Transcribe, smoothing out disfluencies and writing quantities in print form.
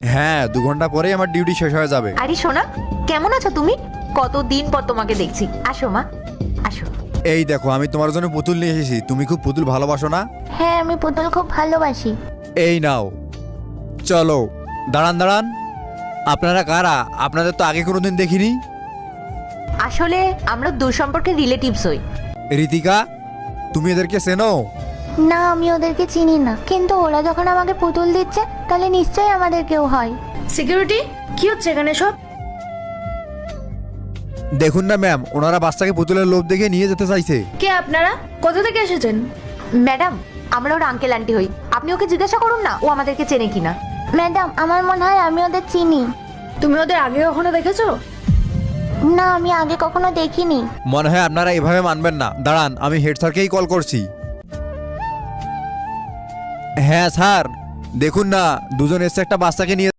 হ্যাঁ 2 ঘন্টা পরেই আমার ডিউটি শেষ হয়ে যাবে। আরে সোনা, কেমন আছো তুমি? কতদিন পর তোমাকে দেখছি। আসো মা, আসো। এই দেখো আমি তোমার জন্য পুতুল নিয়ে এসেছি, তুমি খুব পুতুল ভালোবাসো না? হ্যাঁ আমি পুতুল খুব ভালোবাসি। এই নাও। চলো। দাঁড়ান দাঁড়ান, আপনারা কারা? আপনাদের তো আগে কোনোদিন দেখিনি। আসলে আমরা দূর সম্পর্কে রিলেটিভস হই। ঋতিকা, তুমি এদেরকে চেনো? না আমি ওদেরকে চিনি না, কিন্তু ওরা যখন আমাকে পুতুল দিচ্ছে তাহলে নিশ্চয়ই আমাদের কেউ হয়। সিকিউরিটি, কি হচ্ছে এখানে সব? দেখুন না ম্যাম, ওনারা বাচ্চাকে পুতুলের লোভ দেখে নিয়ে যেতে চাইছে। কে আপনারা? কোথা থেকে এসেছেন? ম্যাডাম, আমরা ওর আঙ্কেল আন্টি হই। আপনি ওকে জিজ্ঞাসা করুন না ও আমাদেরকে চেনে কিনা। ম্যাডাম আমার মনে হয় আমি ওদের চিনি। তুমি ওদের আগে কখনো দেখেছো? না আমি আগে কখনো দেখিনি। মনে হয় আপনারা এভাবে মানবেন না। দাঁড়ান, আমি হেড স্যারকেই কল করছি। হ্যাঁ স্যার, দেখুন না দুজন এসে একটা বাচ্চাকে নিয়ে